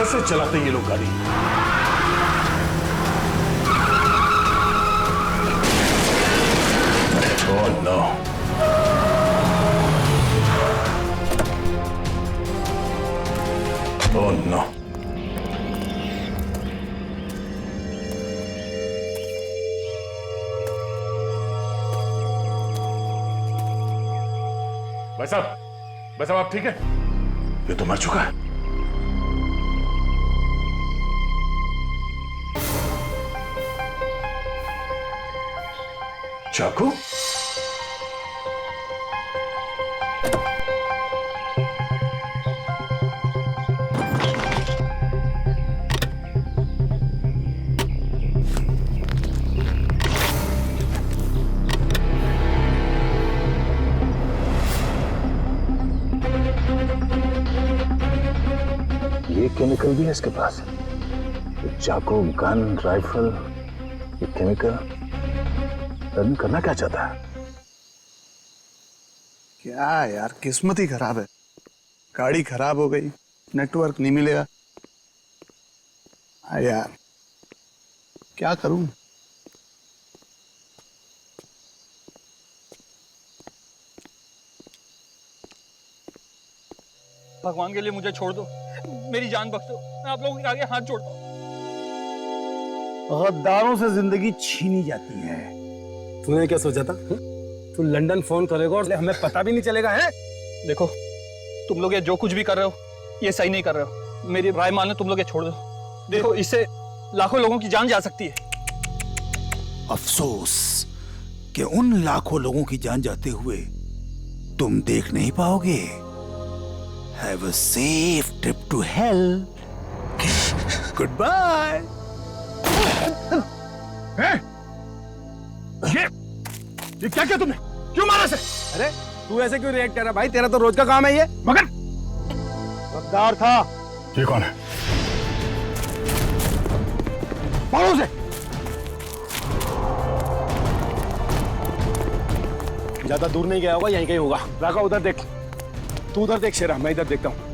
कैसे चलाते ये लोग गाड़ी? Oh no. Oh no. भाई साहब आप ठीक है? ये तो मर चुका है। चाकू? ये केमिकल भी है इसके पास। चाकू, गन, राइफल, ये केमिकल करना क्या चाहता है? क्या यार, किस्मत ही खराब है। गाड़ी खराब हो गई, नेटवर्क नहीं मिलेगा। यार क्या करूं? भगवान के लिए मुझे छोड़ दो, मेरी जान बख्श दो, मैं आप लोगों के आगे हाथ जोड़ता हूं। गद्दारों से जिंदगी छीनी जाती है। तूने क्या सोचा था? तू लंदन फोन करेगा और हमें पता भी नहीं चलेगा है? देखो, तुम लोग ये जो कुछ भी कर रहे हो, ये सही नहीं कर रहे हो। मेरी राय मानो, तुम लोग ये छोड़ दो। देखो, इससे लाखों लोगों की जान जा सकती है। अफसोस कि उन लाखों लोगों की जान जाते हुए तुम देख नहीं पाओगे। Have a safe trip to hell. Goodbye. ये क्या किया तुमने? क्यों मारा इसे? अरे तू ऐसे क्यों रिएक्ट कर रहा भाई? तेरा तो रोज का काम है ये। मगर गद्दार था। ये कौन है? पकड़ो उसे। ज्यादा दूर नहीं गया होगा, यहीं कहीं होगा। राका उधर देख, तू उधर देख शेरा, मैं इधर देखता हूं।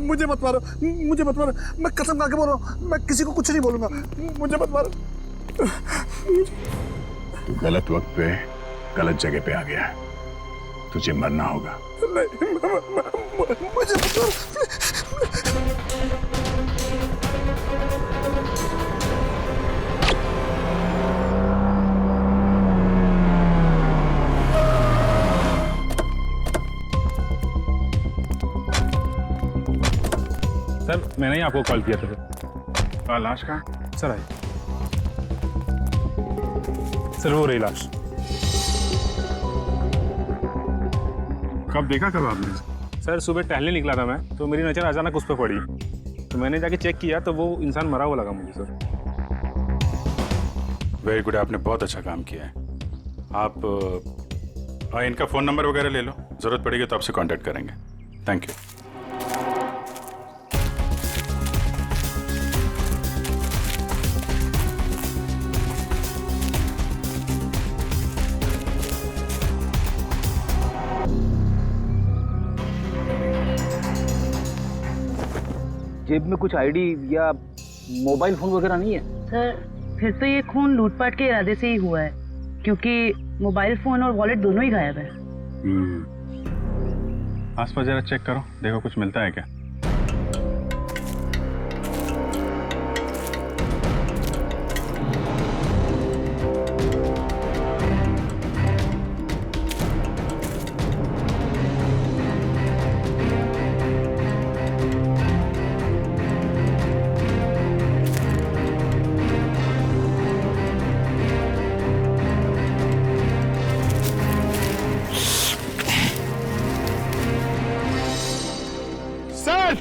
मुझे मत मारो, मुझे मत मारो। मैं कसम खा के बोल रहा हूँ, मैं किसी को कुछ नहीं बोलूंगा। मुझे मत मारो। तू गलत वक्त पे गलत जगह पे आ गया है। तुझे मरना होगा। नहीं, मुझे मत मारो। सर, मैंने ही आपको कॉल किया था। लाश कहाँ? Sir I. सर वो रही लाश। कब देखा कब आपने? सर सुबह टहलने निकला था मैं, तो मेरी नज़र अचानक उस पर पड़ी, तो मैंने जाके चेक किया तो वो इंसान मरा हुआ लगा मुझे। सर वेरी गुड, आपने बहुत अच्छा काम किया है। आप इनका फ़ोन नंबर वगैरह ले लो, ज़रूरत पड़ेगी तो आपसे कांटेक्ट करेंगे। Thank you. जेब में कुछ आईडी या मोबाइल फोन वगैरह नहीं है? सर फिर तो ये खून लूटपाट के इरादे से ही हुआ है, क्योंकि मोबाइल फोन और वॉलेट दोनों ही गायब है। आसपास जरा चेक करो, देखो कुछ मिलता है क्या।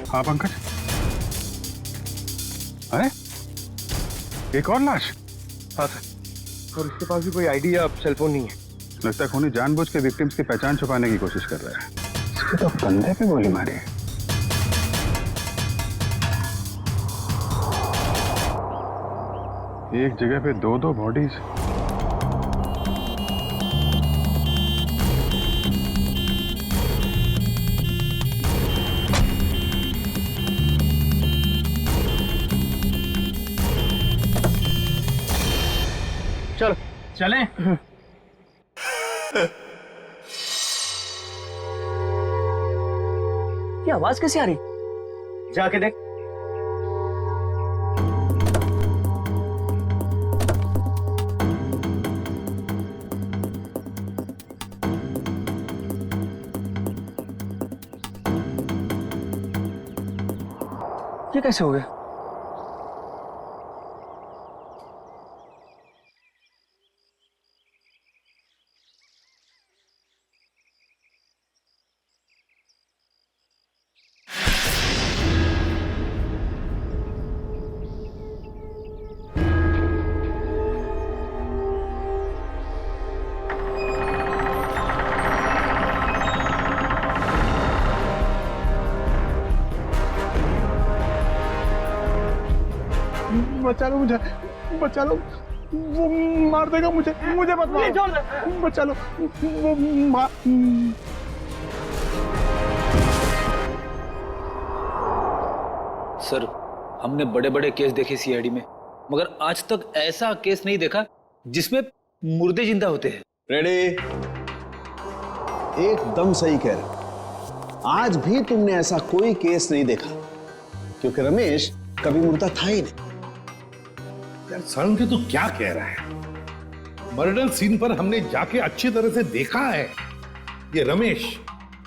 हाँ पंकज, अरे एक और लाश? हाँ सर। और इसके पास भी कोई आईडी या सेल फोन नहीं है। लगता है खूनी जानबूझ के विक्टिम्स की पहचान छुपाने की कोशिश कर रहा है। इसके तो कंधे पे गोली मारी है। एक जगह पे दो बॉडीज। चलो चलें। ये आवाज कैसी आ रही? जाके देख। ये कैसे हो गया? बचा लो मुझे, बचा लो, वो मार देगा मुझे, मुझे मत मारो, बचा लो, वो सर, हमने बड़े बड़े केस देखे सीआईडी में, मगर आज तक ऐसा केस नहीं देखा जिसमें मुर्दे जिंदा होते हैं। रेडी? एकदम सही कह रहे। आज भी तुमने ऐसा कोई केस नहीं देखा, क्योंकि रमेश कभी मुर्दा था ही नहीं। यार सालुंखे तू क्या कह रहा है? मर्डर सीन पर हमने जाके अच्छी तरह से देखा है। ये रमेश,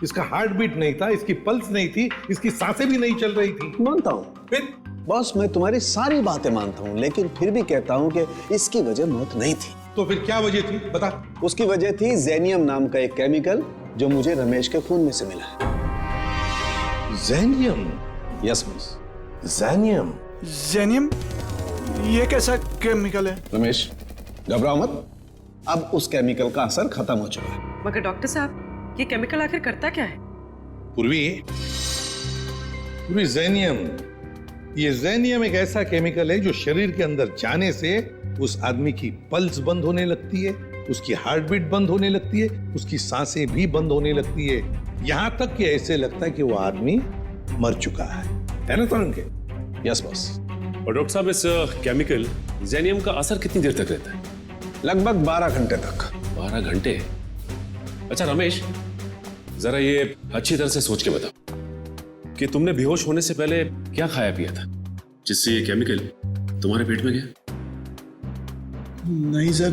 इसका हार्ट बीट नहीं था, इसकी पल्स नहीं थी, इसकी सांसें भी नहीं चल रही थी। मानता हूं फिर बॉस, मैं तुम्हारी सारी बातें मानता हूं, लेकिन फिर भी कहता हूं कि इसकी वजह मौत नहीं थी। तो फिर क्या वजह थी बता? उसकी वजह थी जेनियम नाम का एक केमिकल जो मुझे रमेश के खून में से मिला है। जेनियम? Yes boss. जेनियम? जेनियम? ये कैसा केमिकल है? रमेश घबराओ मत, अब उस केमिकल का असर खत्म हो चुका है। मगर डॉक्टर साहब, ये केमिकल आखिर करता क्या है? पूर्वी जेनियम, ये जेनियम एक ऐसा केमिकल है जो शरीर के अंदर जाने से उस आदमी की पल्स बंद होने लगती है, उसकी हार्ट बीट बंद होने लगती है, उसकी सांसें भी बंद होने लगती है, यहां तक कि ऐसे लगता है कि वो आदमी मर चुका है ना सालुंखे? Yes boss. और डॉक्टर साहब, इस केमिकल जेनियम का असर कितनी देर तक रहता है? लगभग 12 घंटे तक। 12 घंटे? अच्छा रमेश, जरा ये अच्छी तरह से सोच के बताओ कि तुमने बेहोश होने से पहले क्या खाया पिया था जिससे ये केमिकल तुम्हारे पेट में गया? नहीं सर,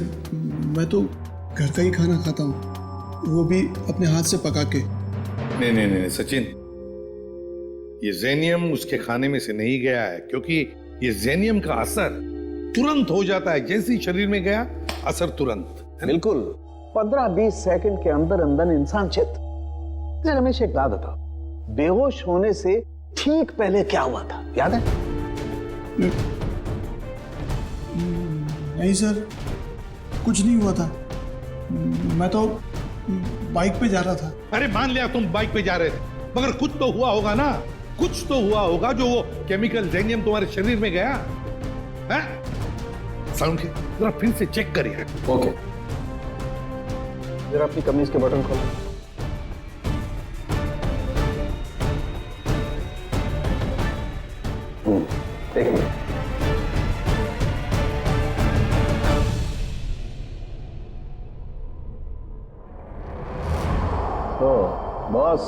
मैं तो घर का ही खाना खाता हूँ, वो भी अपने हाथ से पका के। नहीं सचिन, ये जेनियम उसके खाने में से नहीं गया है, क्योंकि ये जेनियम का असर तुरंत हो जाता है, जैसे ही शरीर में गया असर तुरंत। बिल्कुल 15-20 सेकंड के अंदर अंदर इंसान चित। रमेश एक बात बताओ, बेहोश होने से ठीक पहले क्या हुआ था, याद है? नहीं सर, कुछ नहीं हुआ था, मैं तो बाइक पे जा रहा था। अरे मान लिया तुम बाइक पे जा रहे थे, मगर कुछ तो हुआ होगा ना, कुछ तो हुआ होगा जो वो केमिकल जेनियम तुम्हारे शरीर में गया है? सालुंखे जरा फिर से चेक करिए। ओके, जरा अपनी कमीज के बटन खोलो। एक मिनट। तो बॉस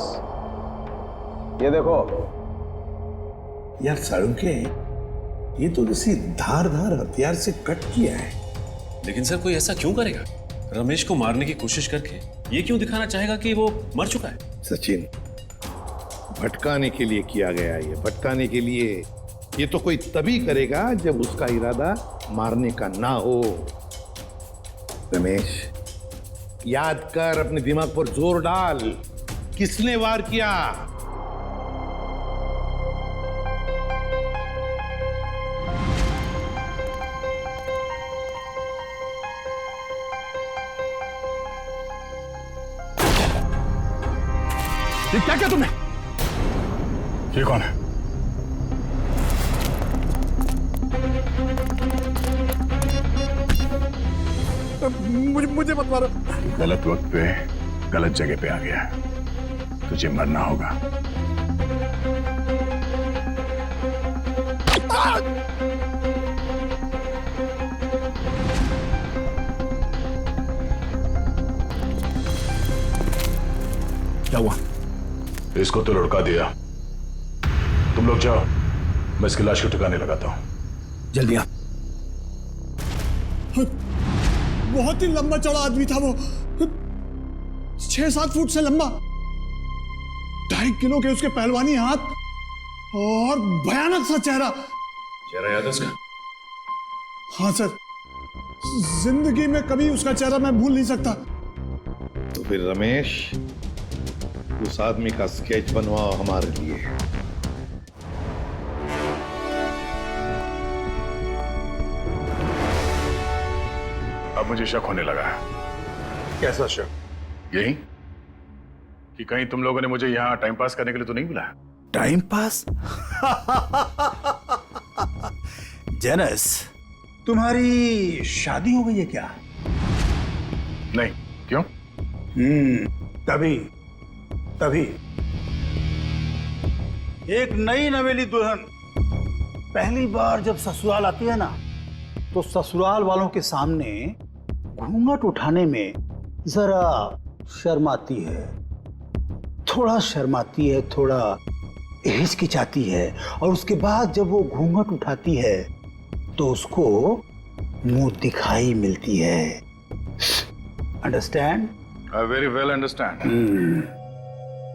ये देखो। यार सालुंखे, ये तो किसी धारदार हथियार से कट किया है। लेकिन सर, कोई ऐसा क्यों करेगा? रमेश को मारने की कोशिश करके ये क्यों दिखाना चाहेगा कि वो मर चुका है? सचिन, भटकाने के लिए किया गया है, ये भटकाने के लिए। ये तो कोई तभी करेगा जब उसका इरादा मारने का ना हो। रमेश, याद कर, अपने दिमाग पर जोर डाल, किसने वार किया? ये क्या किया तुमने? ये कौन है? मुझे मत मारो। गलत वक्त पे गलत जगह पे आ गया, तुझे मरना होगा। क्या हुआ? इसको तो लुढ़का दिया। तुम लोग जाओ, मैं इसकी लाश को ठिकाने लगाता हूं। जल्दी आ। बहुत ही लंबा चौड़ा आदमी था वो, 6-7 फुट से लंबा, 2.5 किलो के उसके पहलवानी हाथ और भयानक सा चेहरा। चेहरा याद है उसका? हाँ सर, जिंदगी में कभी उसका चेहरा मैं भूल नहीं सकता। तो फिर रमेश, उस आदमी का स्केच बनवाओ हमारे लिए। अब मुझे शक होने लगा है। कैसा शक? यही कि कहीं तुम लोगों ने मुझे यहां टाइम पास करने के लिए तो नहीं बुलाया? Time pass? जेनस, तुम्हारी शादी हो गई है क्या? नहीं। क्यों? तभी तभी एक नई नवेली दुल्हन पहली बार जब ससुराल आती है ना, तो ससुराल वालों के सामने घूंघट उठाने में जरा शर्माती है, थोड़ा शर्माती है, थोड़ा हिचकिचाती है, और उसके बाद जब वो घूंघट उठाती है तो उसको मुंह दिखाई मिलती है। Understand? I very well understand.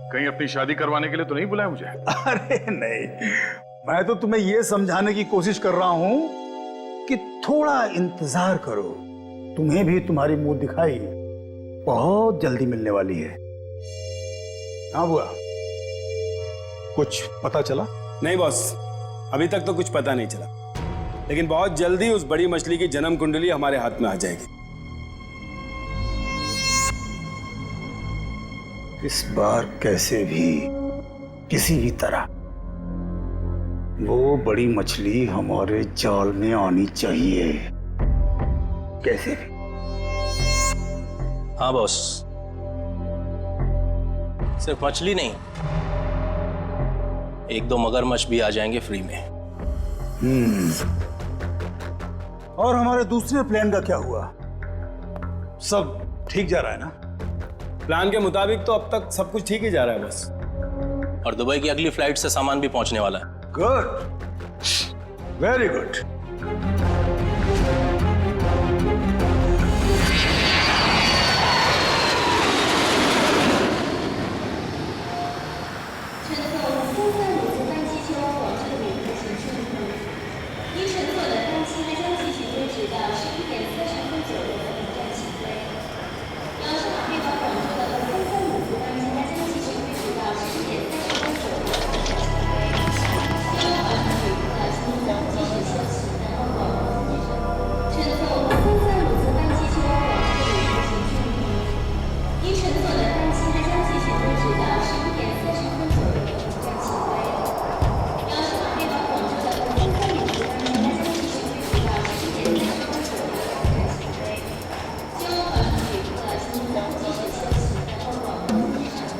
कहीं अपनी शादी करवाने के लिए तो नहीं बुलाया मुझे? अरे नहीं, मैं तो तुम्हें यह समझाने की कोशिश कर रहा हूं कि थोड़ा इंतजार करो, तुम्हें भी तुम्हारी मुंह दिखाई बहुत जल्दी मिलने वाली है। हाँ बुआ, कुछ पता चला? नहीं बॉस, अभी तक तो कुछ पता नहीं चला, लेकिन बहुत जल्दी उस बड़ी मछली की जन्म कुंडली हमारे हाथ में आ जाएगी। इस बार कैसे भी, किसी भी तरह वो बड़ी मछली हमारे जाल में आनी चाहिए, कैसे भी। हाँ बॉस, सिर्फ मछली नहीं, 1-2 मगरमच्छ भी आ जाएंगे फ्री में। और हमारे दूसरे प्लान का क्या हुआ? सब ठीक जा रहा है ना? प्लान के मुताबिक तो अब तक सब कुछ ठीक ही जा रहा है बस। और दुबई की अगली फ्लाइट से सामान भी पहुंचने वाला है। Good, very good.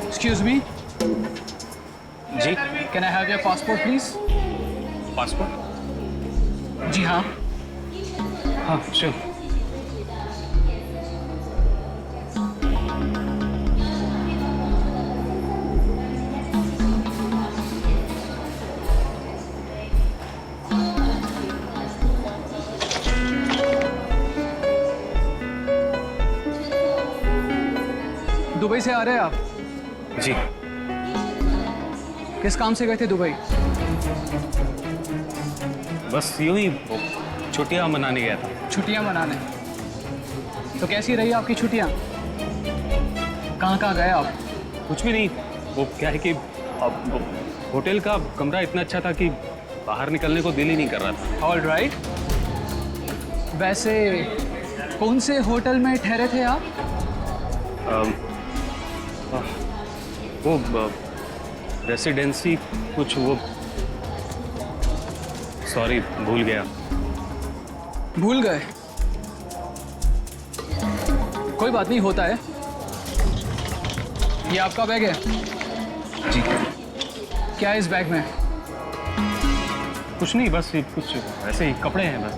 Excuse me. जी, can I have your passport, please? Passport? जी हाँ। हाँ, sure. दुबई से आ रहे हैं आप? जी। किस काम से गए थे दुबई? बस यूं ही छुट्टियां मनाने गया था। छुट्टियां मनाने? तो कैसी रही आपकी छुट्टियां? कहाँ कहाँ गए आप? कुछ भी नहीं, वो क्या है कि होटल का कमरा इतना अच्छा था कि बाहर निकलने को दिल ही नहीं कर रहा था। All right. वैसे कौन से होटल में ठहरे थे आप? वो रेसिडेंसी कुछ वो, सॉरी भूल गया। भूल गए? कोई बात नहीं, होता है। ये आपका बैग है? जी। क्या है इस बैग में? कुछ नहीं, बस ये कुछ ऐसे ही कपड़े हैं बस।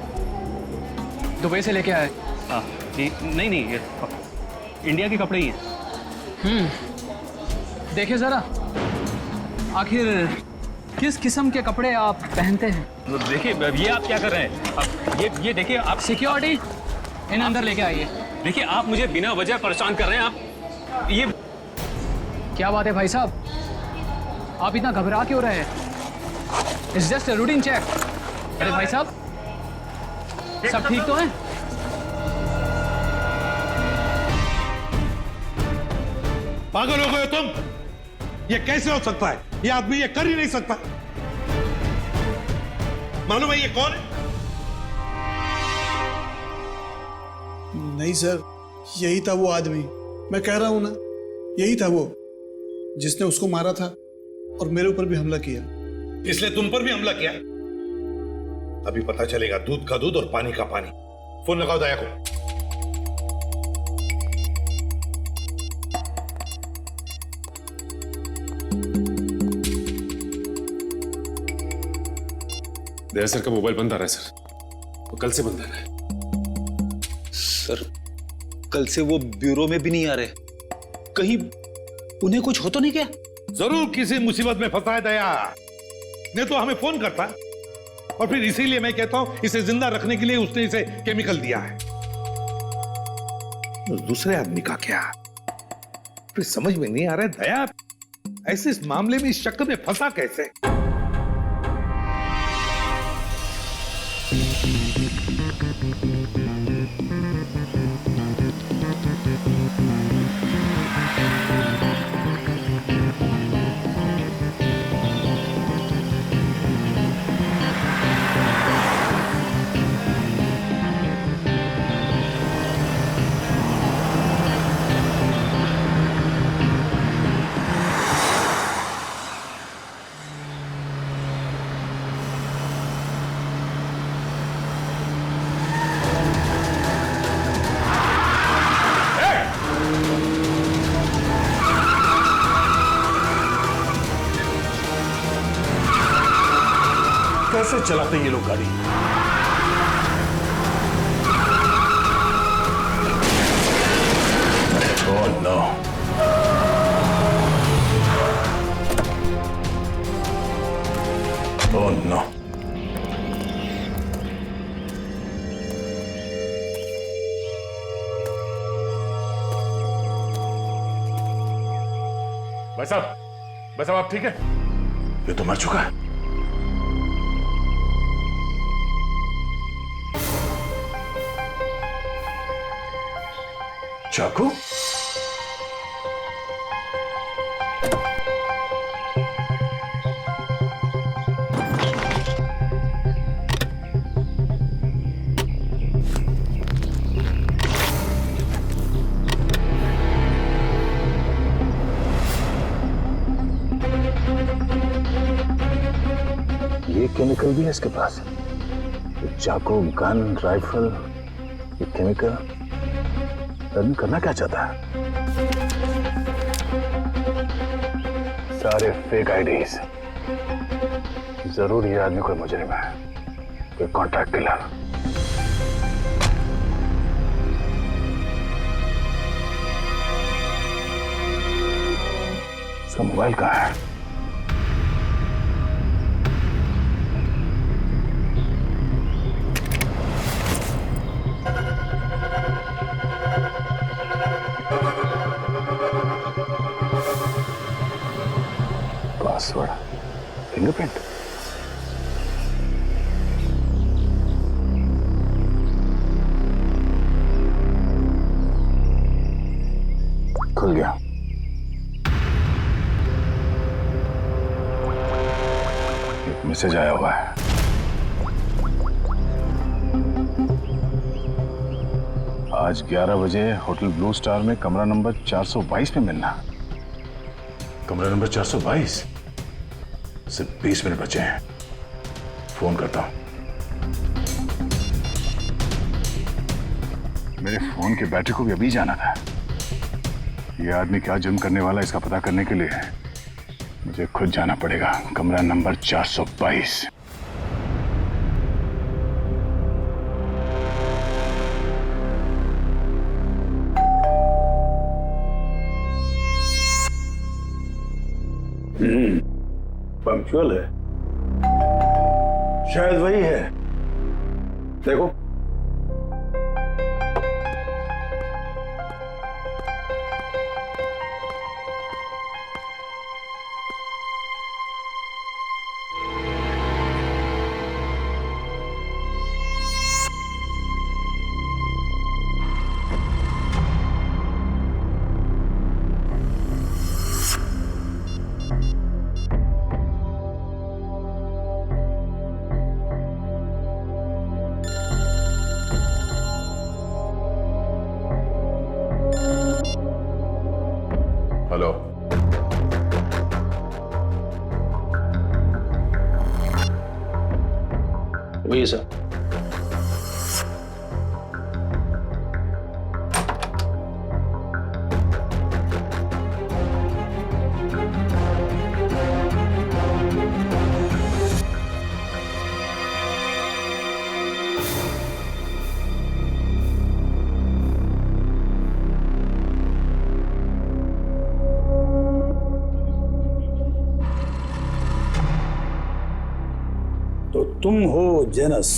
दुबई से लेके आए? हाँ जी, नहीं नहीं, ये इंडिया के कपड़े ही हैं। देखिए जरा, आखिर किस किस्म के कपड़े आप पहनते हैं? देखिए, ये आप क्या कर रहे हैं? अब ये देखिए, आप सिक्योरिटी, इन अंदर लेके आइए। देखिए, आप मुझे बिना वजह परेशान कर रहे हैं। आप ये क्या बात है भाई साहब, आप इतना घबरा क्यों रहे हैं? It's just a routine check. अरे भाई साहब, सब ठीक तो है? पागल हो गए हो तुम? ये कैसे हो सकता है? ये आदमी ये कर ही नहीं सकता। मालूम है ये कौन है? नहीं सर, यही था वो आदमी। मैं कह रहा हूं ना, यही था वो जिसने उसको मारा था और मेरे ऊपर भी हमला किया। इसलिए तुम पर भी हमला किया? अभी पता चलेगा दूध का दूध और पानी का पानी। फोन लगाओ दया को। दया सर का मोबाइल बंद आ रहा है सर, वो कल से बंद आ रहा है। सर, कल से वो ब्यूरो में भी नहीं आ रहे। कहीं उन्हें कुछ हो तो नहीं क्या? जरूर किसी मुसीबत में फंसा है दया, नहीं तो हमें फोन करता। और फिर इसीलिए मैं कहता हूं इसे जिंदा रखने के लिए उसने इसे केमिकल दिया है। उस दूसरे आदमी का क्या? फिर समझ में नहीं आ रहा है दया, ऐसे इस मामले में इस चक्कर में फंसा कैसे? कैसे चलाते हैं ये लोग गाड़ी? Oh no, oh no. भाई साहब आप ठीक है? ये तो मर चुका है। चाकू? ये केमिकल भी है इसके पास। ये चाकू, गन, राइफल, ये केमिकल रन करना क्या चाहता है? सारे फेक आईडीज। जरूर ये आदमी कोई मुजरिम है, कोई कॉन्ट्रैक्ट किलर। इसका मोबाइल कहाँ है? Password, fingerprint. खुल गया। एक मैसेज आया हुआ है। आज 11 बजे होटल ब्लू स्टार में कमरा नंबर 422 में मिलना। कमरा नंबर 422? सिर्फ 20 मिनट बचे हैं, फोन करता हूं। मेरे फोन की बैटरी को भी अभी जाना था। यह आदमी क्या जुर्म करने वाला इसका पता करने के लिए मुझे खुद जाना पड़ेगा। कमरा नंबर 422। पंक्चुअल है, शायद वही है। देखो हेलो, वही सर। तो तुम हो जेनस।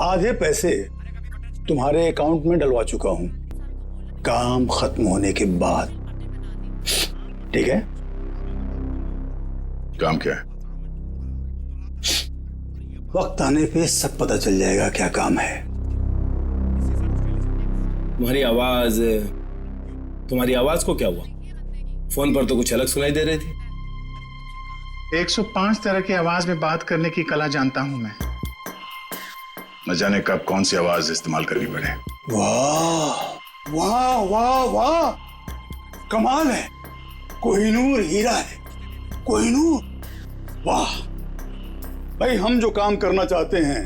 आधे पैसे तुम्हारे अकाउंट में डलवा चुका हूं, काम खत्म होने के बाद। ठीक है? काम क्या है? वक्त आने पे सब पता चल जाएगा क्या काम है। तुम्हारी आवाज को क्या हुआ? फोन पर तो कुछ अलग सुनाई दे रही थी। 105 तरह की आवाज में बात करने की कला जानता हूं मैं। न जाने कब कौन सी आवाज इस्तेमाल करनी पड़े। वाह वाह वाह वाह, कमाल है। कोहिनूर हीरा है, कोहिनूर। वाह भाई, हम जो काम करना चाहते हैं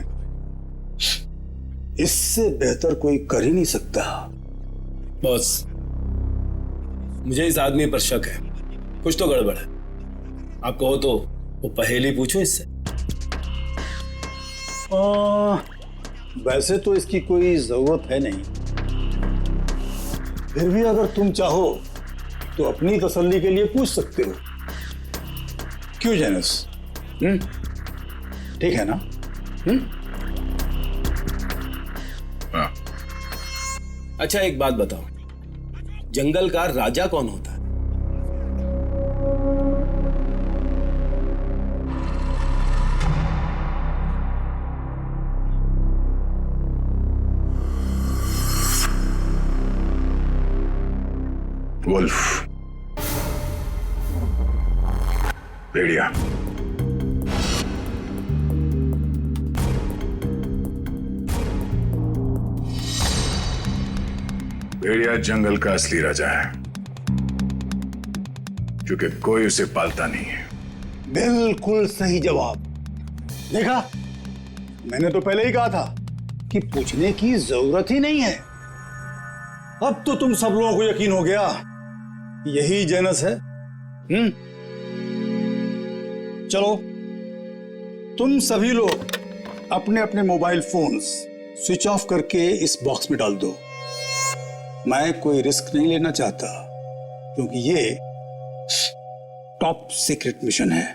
इससे बेहतर कोई कर ही नहीं सकता। बॉस, मुझे इस आदमी पर शक है, कुछ तो गड़बड़ है। आप कहो तो वो पहेली पूछो इससे। वैसे तो इसकी कोई जरूरत है नहीं, फिर भी अगर तुम चाहो तो अपनी तसल्ली के लिए पूछ सकते हो। क्यों जेनस? ठीक है ना? हाँ। अच्छा, एक बात बताओ, जंगल का राजा कौन होता है? वुल्फ, भेड़िया। भेड़िया जंगल का असली राजा है, क्योंकि कोई उसे पालता नहीं है। बिल्कुल सही जवाब। देखा, मैंने तो पहले ही कहा था कि पूछने की जरूरत ही नहीं है। अब तो तुम सब लोगों को यकीन हो गया, यही जेनस है। चलो, तुम सभी लोग अपने अपने मोबाइल फोन्स स्विच ऑफ करके इस बॉक्स में डाल दो। मैं कोई रिस्क नहीं लेना चाहता, क्योंकि ये टॉप सीक्रेट मिशन है।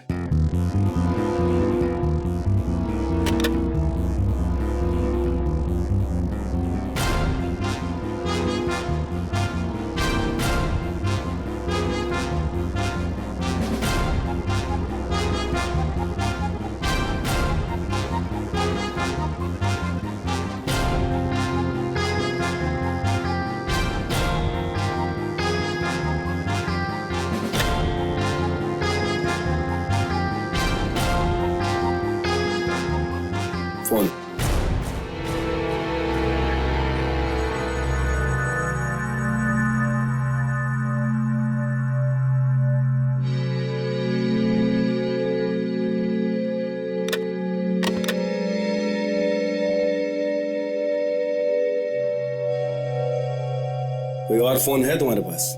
और फोन है तुम्हारे पास?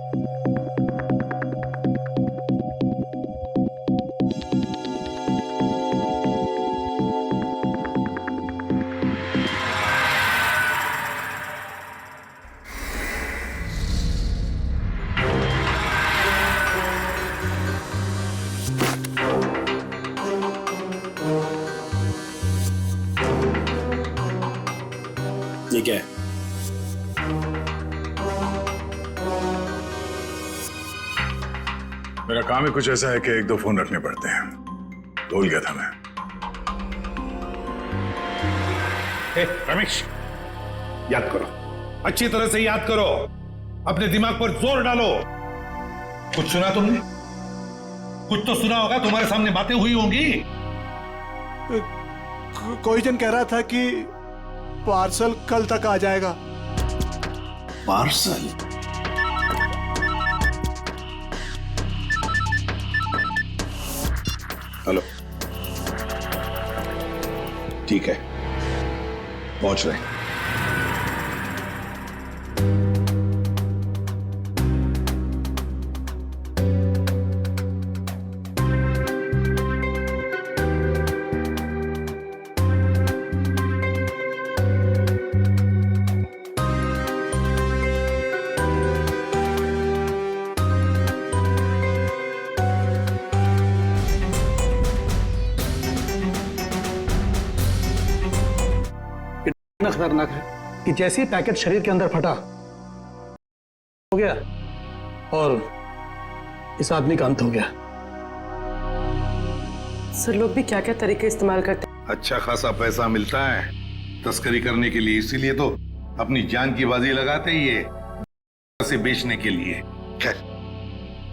ये क्या है? मेरा काम ही कुछ ऐसा है कि एक दो फोन रखने पड़ते हैं। भूल गया था मैं। रमेश, याद करो, अच्छी तरह से याद करो, अपने दिमाग पर जोर डालो। कुछ सुना तुमने? कुछ तो सुना होगा, तुम्हारे सामने बातें हुई होंगी। कोई जन कह रहा था कि पार्सल कल तक आ जाएगा। पार्सल? हेलो, ठीक है, पहुंच रहे हैं। खतरनाक है कि जैसे ही पैकेट शरीर के अंदर फटा हो गया और इस आदमी का अंत हो गया। सर, लोग भी क्या क्या तरीके इस्तेमाल करते हैं। अच्छा खासा पैसा मिलता है तस्करी करने के लिए, इसीलिए तो अपनी जान की बाजी लगाते ही ये से बेचने के लिए। खैर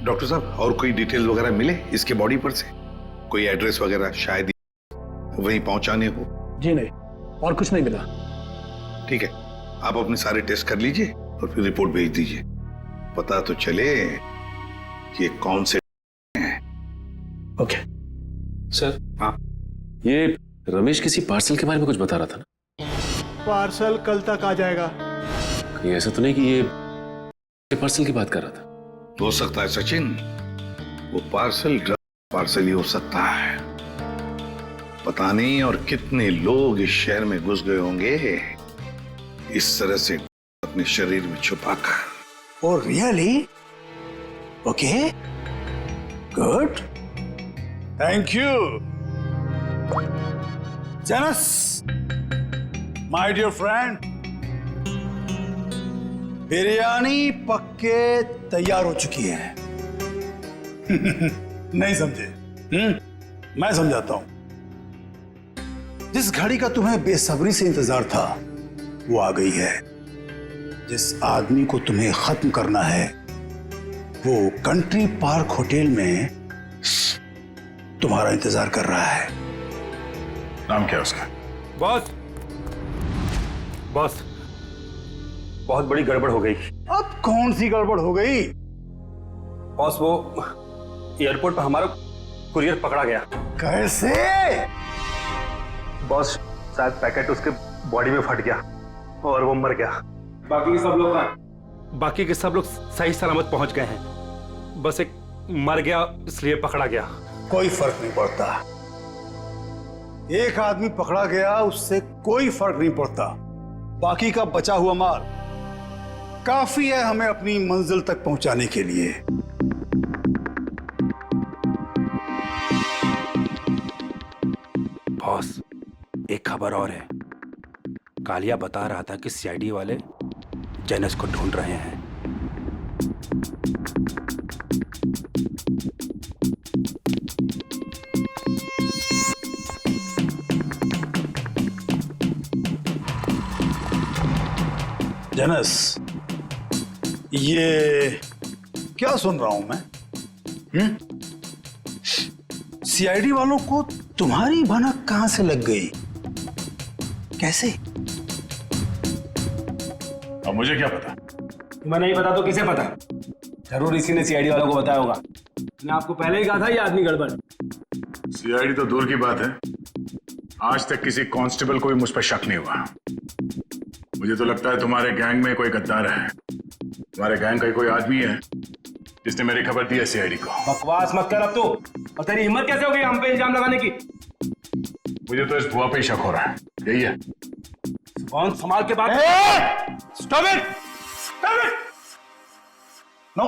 डॉक्टर साहब, और कोई डिटेल वगैरह मिले इसके बॉडी पर से? कोई एड्रेस वगैरह शायद वहीं पहुंचाने हो? जी नहीं, और कुछ नहीं मिला। ठीक है, आप अपने सारे टेस्ट कर लीजिए और फिर रिपोर्ट भेज दीजिए, पता तो चले कि कौन से हैं। Okay sir. हाँ, ये रमेश किसी पार्सल के बारे में कुछ बता रहा था ना? पार्सल कल तक आ जाएगा। कहीं ऐसा तो नहीं कि ये पार्सल की बात कर रहा था? हो सकता है सचिन, वो पार्सल पार्सल ही हो सकता है। पता नहीं और कितने लोग इस शहर में घुस गए होंगे इस तरह से अपने शरीर में छुपाकर। Oh really? Okay, good, thank you Janus, my dear friend. Biryani पक्के तैयार हो चुकी है। नहीं समझे? मैं समझाता हूं। जिस घड़ी का तुम्हें बेसब्री से इंतजार था वो आ गई है। जिस आदमी को तुम्हें खत्म करना है वो कंट्री पार्क होटल में तुम्हारा इंतजार कर रहा है। नाम क्या है उसका? बॉस, बॉस, बहुत बड़ी गड़बड़ हो गई। अब कौन सी गड़बड़ हो गई? बॉस, वो एयरपोर्ट पर हमारा कुरियर पकड़ा गया। कैसे? बॉस, शायद पैकेट उसके बॉडी में फट गया और वो मर गया। बाकी के सब लोग सही सलामत पहुंच गए हैं, बस एक मर गया इसलिए पकड़ा गया। कोई फर्क नहीं पड़ता, एक आदमी पकड़ा गया उससे कोई फर्क नहीं पड़ता। बाकी का बचा हुआ माल काफी है हमें अपनी मंजिल तक पहुंचाने के लिए। बॉस, एक खबर और है। कालिया बता रहा था कि सीआईडी वाले जेनस को ढूंढ रहे हैं। जेनस, ये क्या सुन रहा हूं मैं? सीआईडी वालों को तुम्हारी भनक कहां से लग गई? कैसे? अब मुझे क्या पता? तुम्हें नहीं पता तो किसे पता? जरूर इसी ने सीआईडी वालों को बताया होगा। मैंने आपको पहले ही कहा था ये आदमी गड़बड़। सीआईडी तो दूर की बात है, आज तक किसी कांस्टेबल को भी मुझ पर शक नहीं हुआ। मुझे तो लगता है तुम्हारे गैंग में कोई गद्दार है तुम्हारे गैंग का कोई आदमी है जिसने मेरी खबर दी है सीआईडी को। बकवास मत कर अब तू। और तेरी हिम्मत कैसे हो गई हम पे इल्जाम लगाने की? मुझे तो इस बुआ पे ही शक हो रहा है। यही है। कौन संभाल के बात। Stop it! नो,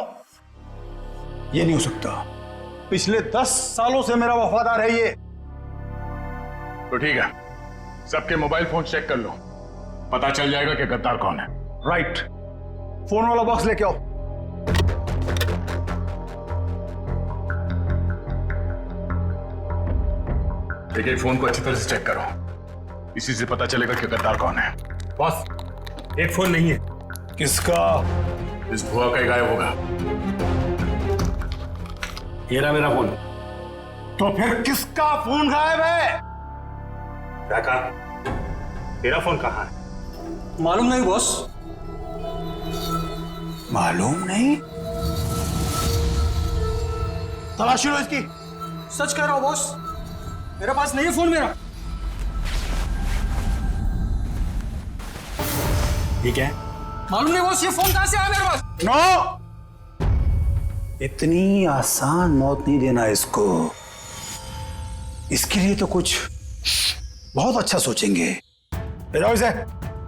ये नहीं हो सकता। पिछले 10 सालों से मेरा वफादार है ये। तो ठीक है, सबके मोबाइल फोन चेक कर लो, पता चल जाएगा कि गद्दार कौन है। राइट, फोन वाला बॉक्स लेके आओ। एक फोन को अच्छी तरह से चेक करो, इसी से पता चलेगा कि गद्दार कौन है। बॉस, एक फोन नहीं है। किसका? इस भुआ का ही गायब होगा। ये रहा मेरा फोन। तो फिर किसका फोन गायब है? क्या कहा? तेरा फोन कहाँ है? मालूम नहीं बॉस। मालूम नहीं? तलाशी लो इसकी। सच कह रहा हूँ बॉस, मेरे पास नहीं है फोन मेरा। ठीक है, मालूम नहीं बॉस, ये फोन कहाँ से आया मेरे पास? नो, इतनी आसान मौत नहीं देना इसको। इसके लिए तो कुछ बहुत अच्छा सोचेंगे। जाओ इसे।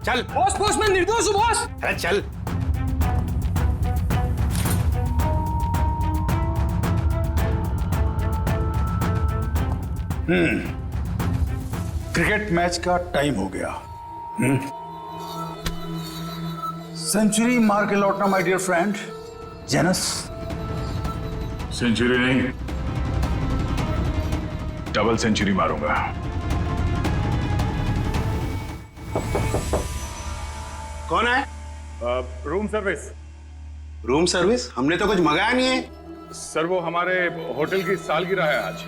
चल बॉस, बॉस मैं निर्दोष हूँ बॉस। अरे चल। क्रिकेट मैच का टाइम हो गया। सेंचुरी मार के लौटना my dear friend Janus. Century नहीं, डबल सेंचुरी मारूंगा। कौन है? Room service. Room service? हमने तो कुछ मंगाया नहीं है। सर वो हमारे होटल की सालगिरह है आज,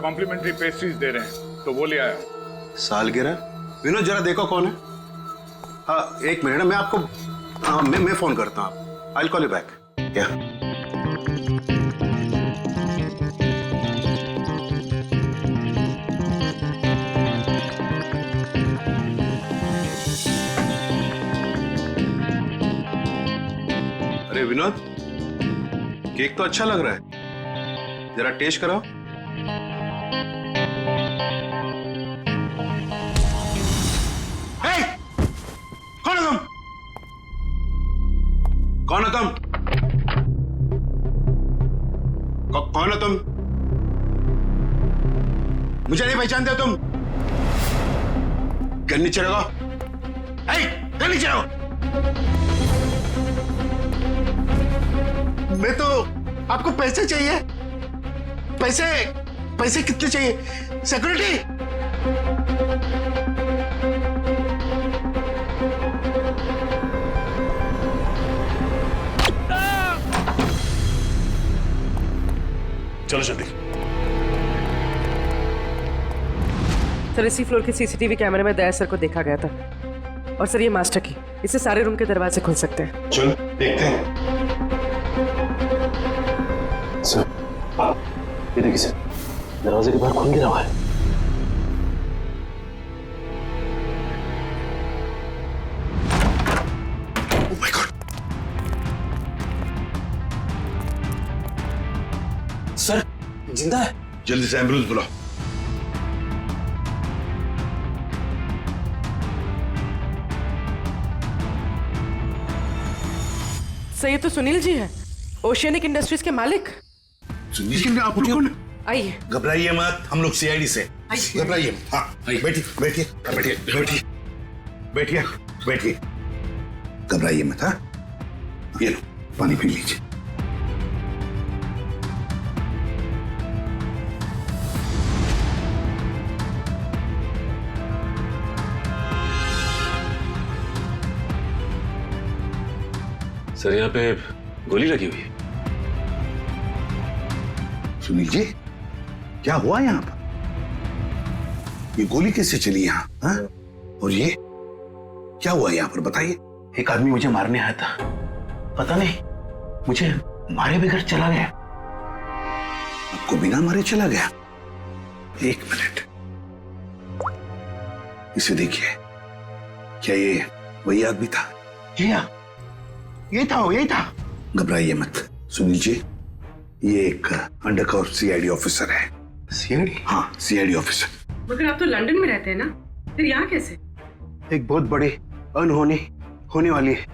कॉम्प्लीमेंट्री पेस्ट्रीज दे रहे हैं तो वो ले आया। सालगिरह? विनोद जरा देखो कौन है। हाँ एक मिनट, मैं आपको मैं फोन करता हूँ। I call you back. क्या? अरे विनोद, केक तो अच्छा लग रहा है, जरा टेस्ट कराओ। कौन है तुम? कौन है तुम? कौन है तुम? मुझे नहीं पहचानते तुम? गन नीचे रखो। गन नीचे रखो। मैं तो, आपको पैसे चाहिए? पैसे? पैसे कितने चाहिए? सिक्योरिटी? चलो जल्दी। सर इसी फ्लोर के सीसीटीवी कैमरे में दया सर को देखा गया था। और सर ये मास्टर की, इससे सारे रूम के दरवाजे खुल सकते हैं। चलो देखते हैं। सर ये देखिए सर, दरवाजे के बाहर खून गिरा हुआ है। Oh my God. सर जिंदा है। जल्दी से एम्बुलेंस बुलाओ। सर ये तो सुनील जी हैं, ओशियनिक इंडस्ट्रीज के मालिक। सुनील, आप लोग कौन? आइए। घबराइए मत, हम लोग सीआईडी से। घबराइए मत। हाँ बैठिए बैठिए बैठिए बैठिए बैठिए बैठिए। घबराइए मत। हाँ ये लो पानी पी लीजिए। सर यहाँ पे गोली लगी हुई है। सुनील जी क्या हुआ यहाँ पर? ये गोली कैसे चली यहाँ? हाँ? और ये क्या हुआ यहाँ पर बताइए। एक आदमी मुझे मारने आया था, पता नहीं मुझे मारे बगैर चला गया। आपको बिना मारे चला गया? एक मिनट, इसे देखिए, क्या ये वही आदमी था? जी हाँ, यही था। घबराइए मत सुनील जी, ये एक अंडरकवर सीआईडी ऑफिसर है। सीआईडी? हाँ, सीआईडी ऑफिसर। मगर आप तो लंदन में रहते हैं ना, फिर यहाँ कैसे? एक बहुत बड़ी अनहोनी होने वाली है,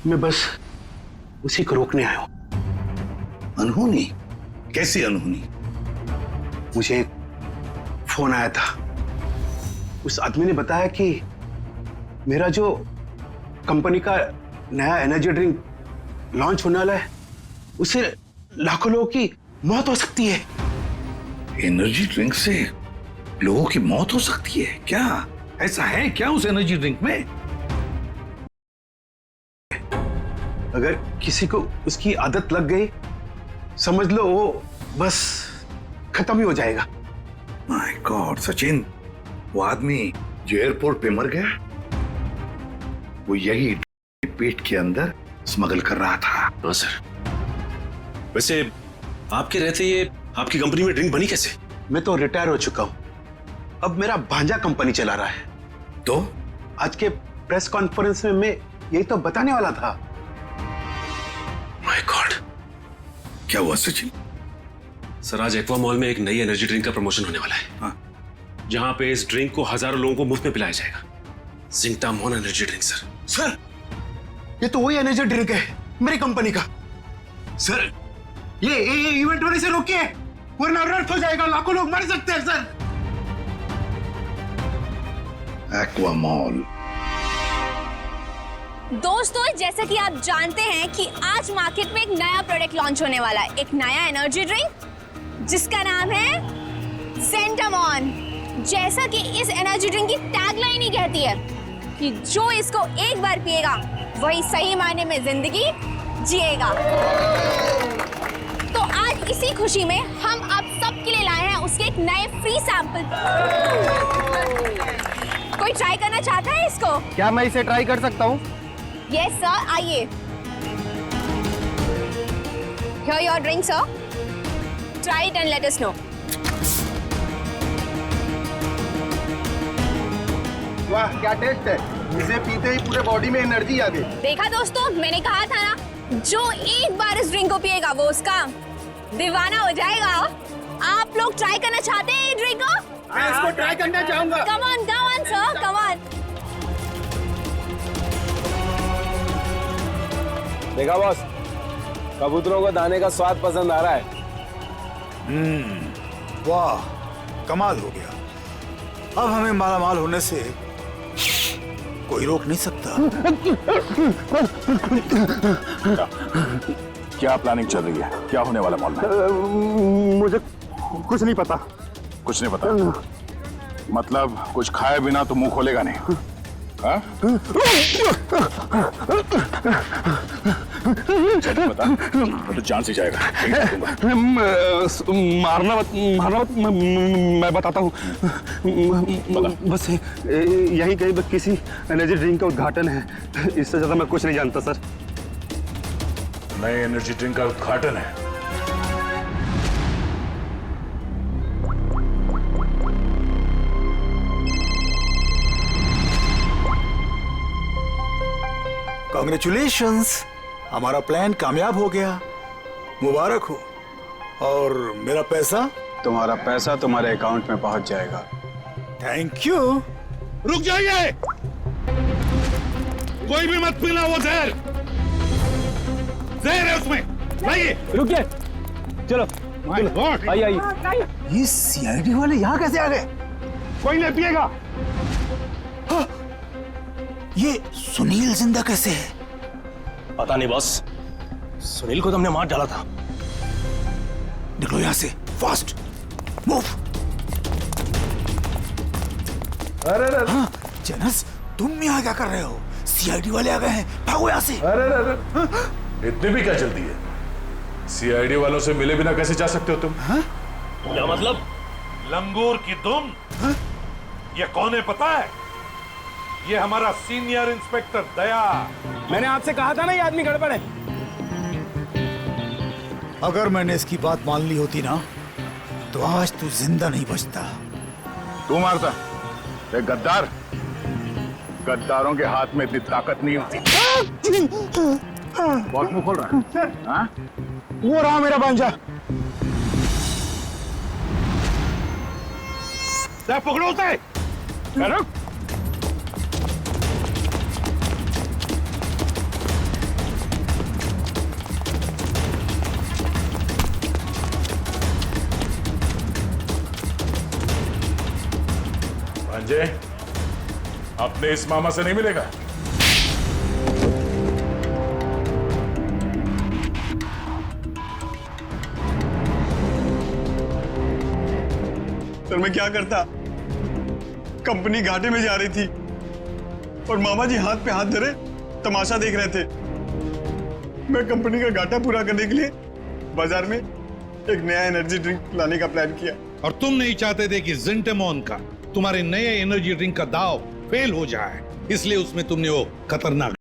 मैं बस उसी को रोकने आया हूँ। अनहोनी? कैसी अनहोनी? मुझे एक फोन आया था, उस आदमी ने बताया कि मेरा जो कंपनी का नया एनर्जी ड्रिंक लॉन्च होने वाला है, उससे लाखों लोगों की मौत हो सकती है। एनर्जी ड्रिंक से लोगों की मौत हो सकती है? क्या ऐसा है क्या उस एनर्जी ड्रिंक में? अगर किसी को उसकी आदत लग गई, समझ लो वो बस खत्म ही हो जाएगा। माय गॉड सचिन, वो आदमी जो एयरपोर्ट पे मर गया, वो यही पेट के अंदर स्मगल कर रहा था। हाँ सर। वैसे आपके रहते ये आपकी कंपनी में ड्रिंक बनी कैसे? मैं तो रिटायर हो चुका हूं, अब मेरा भांजा कंपनी चला रहा है। तो आज के प्रेस कॉन्फ्रेंस में मैं यही तो बताने वाला था। माय गॉड, क्या हुआ सचिन? सर आज एक्वा मॉल में एक नई एनर्जी ड्रिंक का प्रमोशन होने वाला है। हाँ। जहां पे इस ड्रिंक को हजारों लोगों को मुफ्त में पिलाया जाएगा। जिंकटामॉन एनर्जी ड्रिंक सर। सर ये तो वही एनर्जी ड्रिंक है मेरी कंपनी का। सर ये इवेंट होने से रोकिए, वरना अनर्थ हो जाएगा, लाखों लोग मर सकते हैं सर। Aqua mall. दोस्तों जैसा कि आप जानते हैं कि आज मार्केट में एक नया प्रोडक्ट लॉन्च होने वाला है, एक नया एनर्जी ड्रिंक जिसका नाम है ज़ेंटामॉन। जैसा कि इस एनर्जी ड्रिंक की टैगलाइन ही कहती है कि जो इसको एक बार पिएगा वही सही मायने में जिंदगी जिएगा। तो आज इसी खुशी में हम आप सबके लिए लाए हैं उसके एक नए फ्री सैंपल। कोई ट्राई करना चाहता है इसको? क्या मैं इसे ट्राई कर सकता हूँ? यस सर, आइए। Here your drink sir. Try it and let us know. वाह क्या टेस्ट है, इसे पीते ही पूरे बॉडी में एनर्जी आ गई। देखा दोस्तों, मैंने कहा था ना, जो एक बार इस ड्रिंक को पिएगा वो उसका दीवाना हो जाएगा। आप लोग ट्राई करना चाहते हैं ये ड्रिंक को? मैं इसको ट्राई करना चाहूंगा। Come on sir, come on. देखा बॉस, कबूतरों को दाने का स्वाद पसंद आ रहा है। वाह कमाल हो गया। अब हमें मालामाल होने से कोई रोक नहीं सकता। क्या प्लानिंग चल रही है? क्या होने वाला मॉल में? मुझे कुछ नहीं पता। कुछ नहीं पता? मतलब कुछ खाए बिना तो मुंह खोलेगा नहीं? हाँ? बता, तो जान से जाएगा। मारना मत, मैं बताता हूँ। बस यही कहीं किसी एनर्जी ड्रिंक का उद्घाटन है, इससे ज्यादा मैं कुछ नहीं जानता सर। नए एनर्जी ड्रिंक का उद्घाटन है? कांग्रेचुलेशंस, हमारा प्लान कामयाब हो गया, मुबारक हो। और मेरा पैसा? तुम्हारा पैसा तुम्हारे अकाउंट में पहुंच जाएगा। Thank you. रुक जाइए, कोई भी मत पीना वो जहर। जहर है उसमें। लाइए। रुकिए, चलो आइए आइए। ये सीआईडी वाले यहाँ कैसे आ गए? कोई नहीं पिएगा। ये सुनील जिंदा कैसे है? पता नहीं बॉस, सुनील को तुमने मार डाला था। निकलो यहाँ से, फास्ट मूव। अरे हाँ, जनस तुम यहाँ क्या कर रहे हो? सीआईडी वाले आ गए हैं, भागो यहाँ से। अरे इतनी भी क्या जल्दी है? सीआईडी वालों से मिले बिना कैसे जा सकते हो तुम? क्या मतलब? लंगूर की दुम। ये कौन है पता है? ये हमारा सीनियर इंस्पेक्टर दया। मैंने आपसे कहा था ना ये आदमी गड़बड़ है। अगर मैंने इसकी बात मान ली होती ना, तो आज तू जिंदा नहीं बचता। तू मारता? गद्दार, गद्दारों के हाथ में इतनी ताकत नहीं होती। बहुत मुंह खोल रहा है। हाँ? वो रहा मेरा भांजा। पकड़ो उसे। भांजे, अपने इस मामा से नहीं मिलेगा। सर मैं क्या करता? कंपनी घाटे में जा रही थी और मामा जी हाथ पे हाथ धरे तमाशा देख रहे थे। मैं कंपनी का घाटा पूरा करने के लिए बाजार में एक नया एनर्जी ड्रिंक लाने का प्लान किया। और तुम नहीं चाहते थे कि ज़ेंटामॉन का तुम्हारे नए एनर्जी ड्रिंक का दाव फेल हो जाए, इसलिए उसमें तुमने वो खतरनाक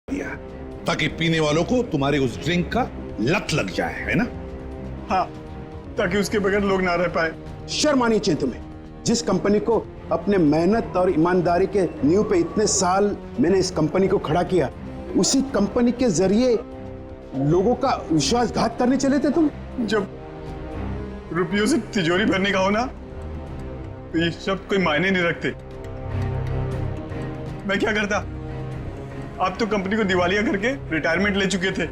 दिया ताकि पीने वालों को तुम्हारे उस ड्रिंक का लत लग जाए, है ना? हाँ, ताकि उसके बगैर लोग ना रह पाए। शर्म आनी चाहिए तुम्हें। जिस कंपनी को अपने मेहनत और ईमानदारी के नींव पे इतने साल मैंने इस कंपनी को खड़ा किया, उसी कंपनी के जरिए लोगों का विश्वासघात करने चले थे तुम। जब रुपयों से तिजोरी भरने का हो ना, तो ये शब्द कोई मायने नहीं रखते। मैं क्या करता? आप तो कंपनी को दिवालिया करके रिटायरमेंट ले चुके थे।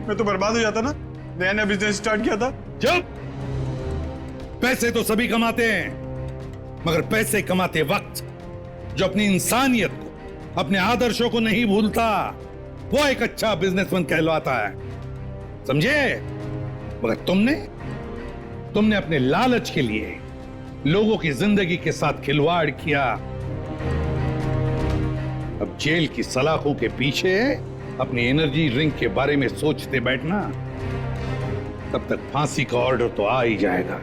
मैं तो बर्बाद हो जाता ना, नया नया बिजनेस स्टार्ट किया था। चुप! पैसे तो सभी कमाते हैं, मगर पैसे कमाते वक्त जो अपनी इंसानियत को, अपने आदर्शों को नहीं भूलता, वो एक अच्छा बिजनेसमैन कहलाता है, समझे? मगर तुमने अपने लालच के लिए लोगों की जिंदगी के साथ खिलवाड़ किया। अब जेल की सलाखों के पीछे अपनी एनर्जी ड्रिंक के बारे में सोचते बैठना, तब तक फांसी का ऑर्डर तो आ ही जाएगा।